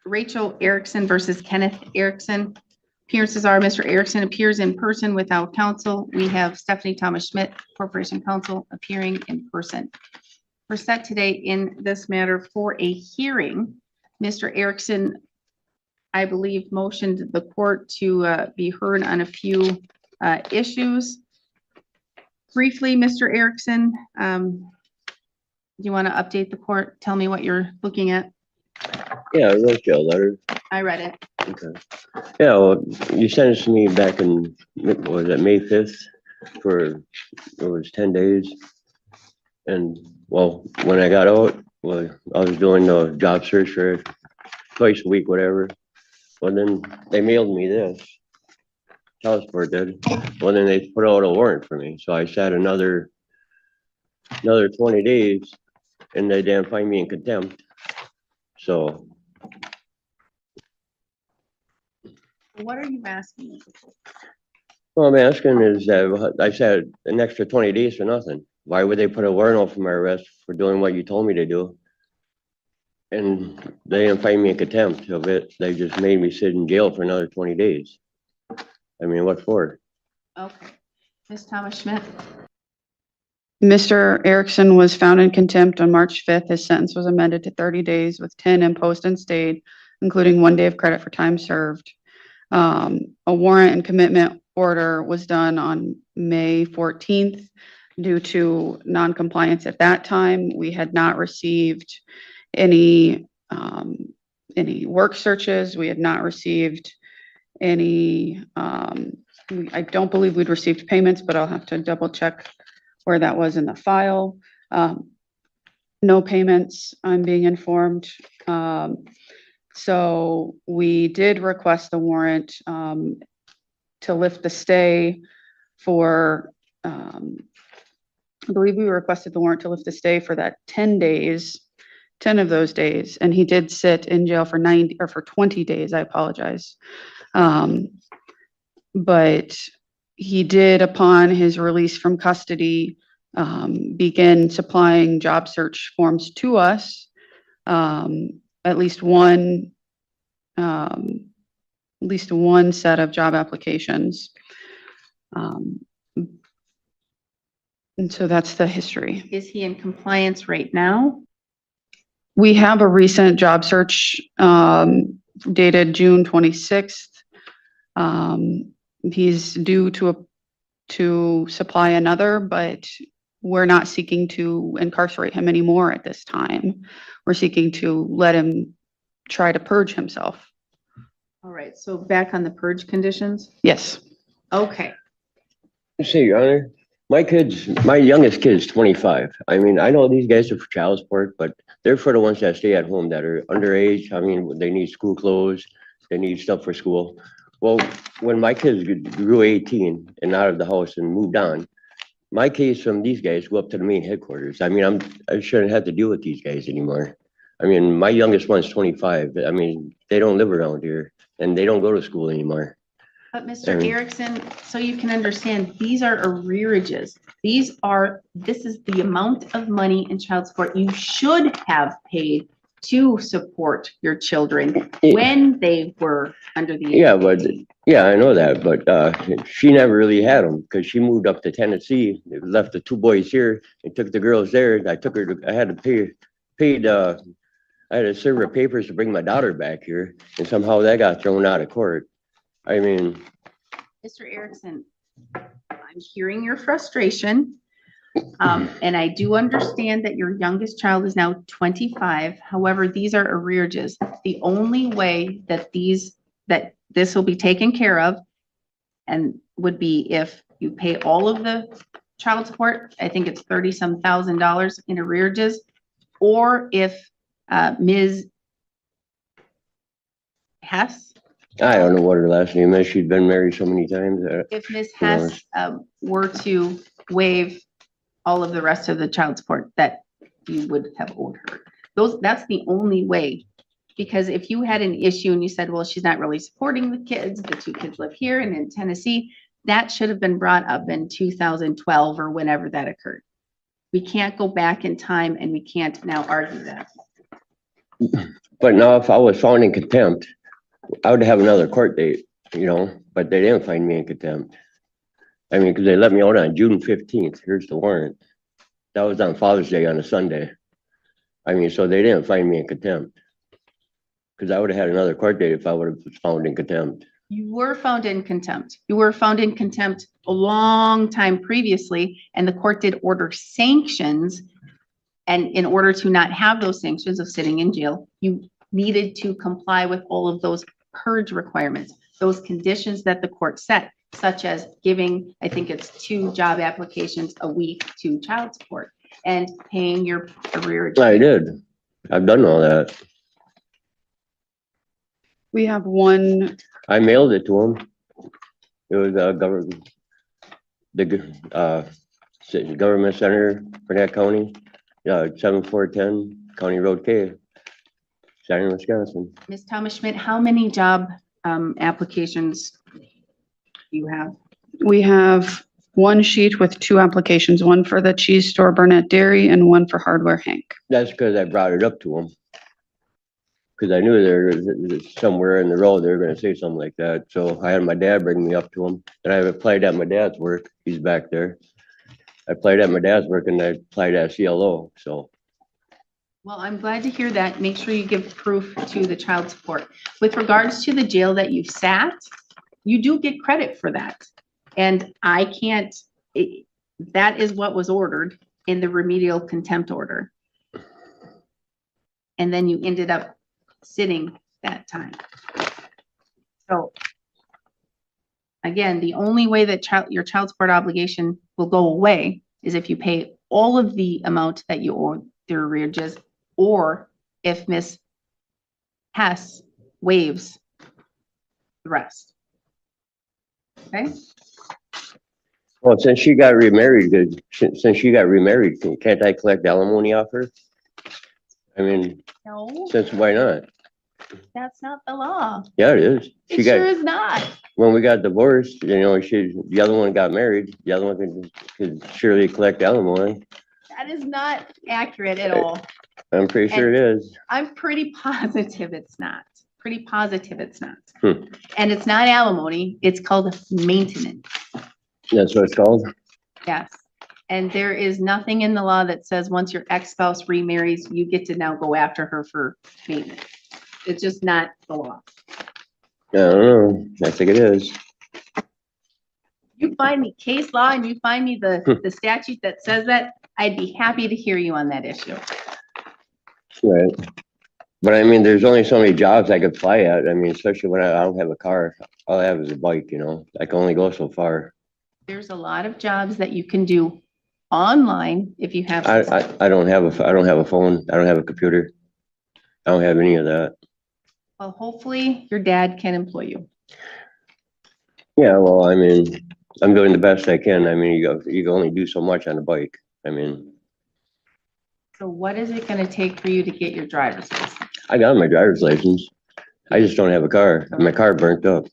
Rachel Erickson versus Kenneth Erickson. Appearances are Mr. Erickson appears in person without counsel. We have Stephanie Thomas Schmidt, Corporation Counsel, appearing in person. We're set today in this matter for a hearing. Mr. Erickson, I believe, motioned the court to be heard on a few issues. Briefly, Mr. Erickson, do you want to update the court? Tell me what you're looking at. Yeah, I wrote you a letter. I read it. Okay. Yeah, well, you sent it to me back in, what was it, May 5th for, it was 10 days. And, well, when I got out, well, I was doing a job search for twice a week, whatever. Well, then they mailed me this. Child support did. Well, then they put out a warrant for me. So I sat another 20 days and they didn't find me in contempt. So. What are you asking? Well, I'm asking is that I said an extra 20 days for nothing. Why would they put a warrant out for my arrest for doing what you told me to do? And they didn't find me in contempt of it. They just made me sit in jail for another 20 days. I mean, what for? Okay. Ms. Thomas Schmidt. Mr. Erickson was found in contempt on March 5th. His sentence was amended to 30 days with 10 imposed and stayed, including 1 day of credit for time served. A warrant and commitment order was done on May 14th. Due to non-compliance at that time, we had not received any work searches. We had not received any, I don't believe we'd received payments, but I'll have to double check where that was in the file. No payments, I'm being informed. So we did request the warrant to lift the stay for, I believe we requested the warrant to lift the stay for that 10 days, 10 of those days, and he did sit in jail for 90 or for 20 days, I apologize. But he did, upon his release from custody, begin supplying job search forms to us, at least one set of job applications. And so that's the history. Is he in compliance right now? We have a recent job search dated June 26th. He's due to supply another, but we're not seeking to incarcerate him anymore at this time. We're seeking to let him try to purge himself. All right, so back on the purge conditions? Yes. Okay. See, Your Honor, my youngest kid is 25. I mean, I know these guys are for child support, but they're for the ones that stay at home that are underage. I mean, they need school clothes, they need stuff for school. Well, when my kids grew 18 and out of the house and moved on, my case from these guys go up to the main headquarters. I mean, I shouldn't have to deal with these guys anymore. I mean, my youngest one's 25. I mean, they don't live around here and they don't go to school anymore. But Mr. Erickson, so you can understand, these are arrearages. This is the amount of money in child support you should have paid to support your children when they were under the age. Yeah, but yeah, I know that, but she never really had them because she moved up to Tennessee, left the two boys here and took the girls there. I had to serve her papers to bring my daughter back here, and somehow that got thrown out of court. I mean, Mr. Erickson, I'm hearing your frustration. And I do understand that your youngest child is now 25. However, these are arrearages. The only way that this will be taken care of and would be if you pay all of the child support. I think it's $30-some thousand in arrearages, or if Ms. Hess, I don't know what her last name is. She'd been married so many times. if Ms. Hess were to waive all of the rest of the child support that you would have owed her. That's the only way. Because if you had an issue and you said, well, she's not really supporting the kids, the two kids live here and in Tennessee, that should have been brought up in 2012 or whenever that occurred. We can't go back in time and we can't now argue that. But now if I was found in contempt, I would have another court date, you know, but they didn't find me in contempt. I mean, because they let me out on June 15th. Here's the warrant. That was on Father's Day on a Sunday. I mean, so they didn't find me in contempt. Because I would have had another court date if I would have been found in contempt. You were found in contempt. You were found in contempt a long time previously, and the court did order sanctions. And in order to not have those sanctions of sitting in jail, you needed to comply with all of those purge requirements, those conditions that the court set, such as giving, I think it's 2 job applications a week to child support and paying your arrears. I did. I've done all that. We have one, I mailed it to them. It was government center for that county. 7410 County Road K, Saturn, Wisconsin. Ms. Thomas Schmidt, how many job applications do you have? we have one sheet with 2 applications, one for the cheese store Burnett Dairy and one for Hardware Hank. That's because I brought it up to them. Because I knew there was somewhere in the road, they were gonna say something like that. So I had my dad bring me up to him, and I applied at my dad's work. He's back there. I applied at my dad's work and I applied at CLO, so. Well, I'm glad to hear that. Make sure you give proof to the child support. With regards to the jail that you've sat, you do get credit for that. And I can't, that is what was ordered in the remedial contempt order. And then you ended up sitting that time. So again, the only way that your child support obligation will go away is if you pay all of the amount that you owe their arrearages, or if Miss Hess waives the rest. Okay? Well, since she got remarried, can't I collect alimony off her? I mean, No, since why not? that's not the law. Yeah, it is. It She sure got, is not. when we got divorced, you know, the other one got married, the other one could surely collect alimony. That is not accurate at all. I'm pretty sure it is. I'm pretty positive it's not. Pretty positive it's not. Hmm. And it's not alimony, it's called maintenance. That's what it's called? Yes. And there is nothing in the law that says once your ex-spouse remarries, you get to now go after her for maintenance. It's just not the law. I don't know. I think it is. You find me case law and you find me the statute that says that, I'd be happy to hear you on that issue. Right. But I mean, there's only so many jobs I could fly at. I mean, especially when I don't have a car. All I have is a bike, you know. I can only go so far. There's a lot of jobs that you can do online if you have. I don't have a phone. I don't have a computer. I don't have any of that. Well, hopefully your dad can employ you. Yeah, well, I mean, I'm doing the best I can. I mean, you can only do so much on a bike. I mean, So what is it gonna take for you to get your driver's license? I got my driver's license. I just don't have a car. My car burnt up.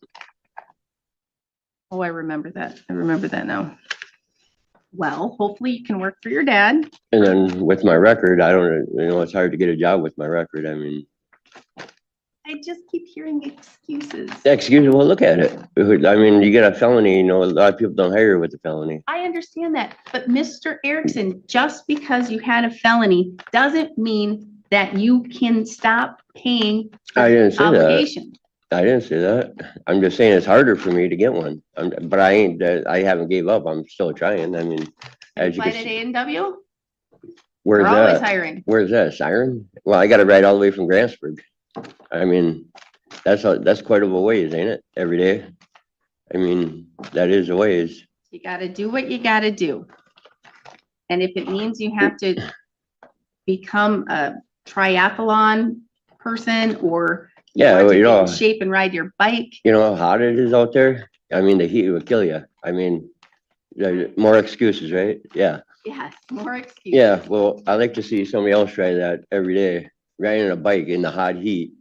Oh, I remember that. I remember that now. Well, hopefully you can work for your dad. And then with my record, I don't, you know, it's hard to get a job with my record. I mean, I just keep hearing excuses. excuse, well, look at it. I mean, you get a felony, you know, a lot of people don't hire you with a felony. I understand that, but Mr. Erickson, just because you had a felony doesn't mean that you can stop paying I didn't say that. obligation. I didn't say that. I'm just saying it's harder for me to get one. But I haven't gave up. I'm still trying. I mean, as you Applied can at see, A&W, where's we're always that? hiring. Where's that? Siren? Well, I got to ride all the way from Grantsburg. I mean, that's quite a ways, ain't it? Every day. I mean, that is a ways. You gotta do what you gotta do. And if it means you have to become a triathlon person or Yeah, want well, to you get know, in shape and ride your bike, you know how hot it is out there? I mean, the heat would kill you. I mean, more excuses, right? Yeah. yes, more excuses. Yeah, well, I like to see somebody else try that every day, riding a bike in the hot heat.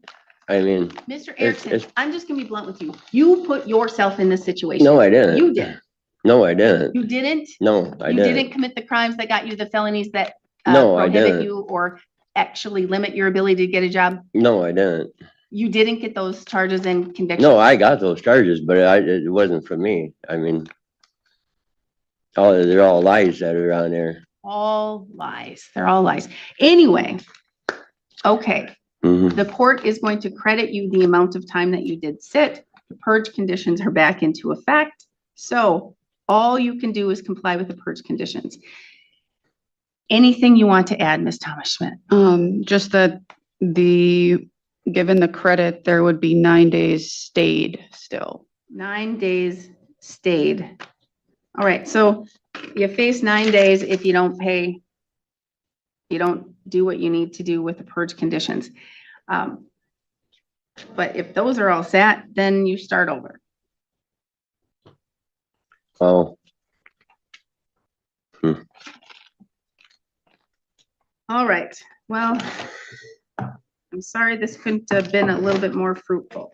I mean, Mr. Erickson, it's- I'm just gonna be blunt with you. You put yourself in this situation. no, I didn't. You did. No, I didn't. You didn't. No, I You didn't. didn't commit the crimes that got you the felonies that No, I prohibit didn't. you or actually limit your ability to get a job? No, I didn't. You didn't get those charges and convictions? No, I got those charges, but it wasn't for me. I mean, they're all lies that are on there. All lies. They're all lies. Anyway, okay. Mhm. The court is going to credit you the amount of time that you did sit. The purge conditions are back into effect. So all you can do is comply with the purge conditions. Anything you want to add, Ms. Thomas Schmidt? Just that given the credit, there would be 9 days stayed still. 9 days stayed. All right, so you face 9 days if you don't pay, you don't do what you need to do with the purge conditions. But if those are all set, then you start over. Oh, All right, well, I'm sorry this couldn't have been a little bit more fruitful.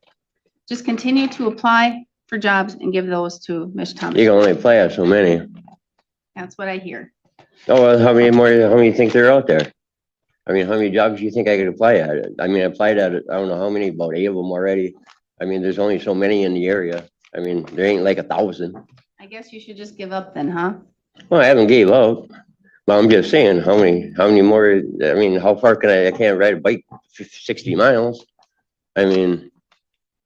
Just continue to apply for jobs and give those to Ms. Thomas. you can only apply at so many. That's what I hear. Oh, well, how many do you think there are out there? I mean, how many jobs do you think I could apply at? I mean, I applied at, I don't know how many, about 8 of them already. I mean, there's only so many in the area. I mean, there ain't like 1,000. I guess you should just give up then, huh? Well, I haven't gave up. But I'm just saying, how many more, I mean, how far can I can't ride a bike 60 miles? I mean,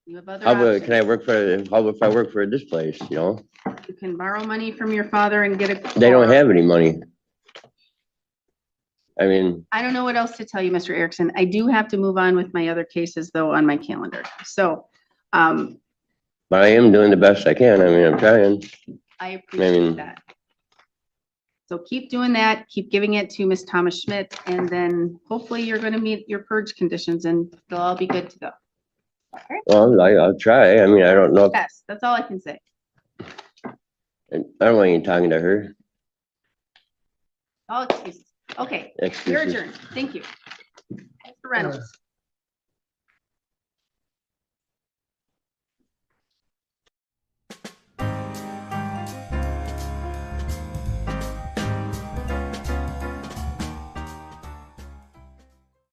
You have other how about, options. can I work how if I work for this place, you know? You can borrow money from your father and get a. They don't have any money. I mean, I don't know what else to tell you, Mr. Erickson. I do have to move on with my other cases though on my calendar. So, but I am doing the best I can. I mean, I'm trying. I appreciate mean- that. So keep doing that, keep giving it to Ms. Thomas Schmidt, and then hopefully you're gonna meet your purge conditions and they'll all be good to go. Okay? Well, I'll try. I mean, I don't know. If, Yes, that's all I can say. I don't want you talking to her. All excuses. Okay, you're Excuses. adjourned. Thank you. Mr. Reynolds.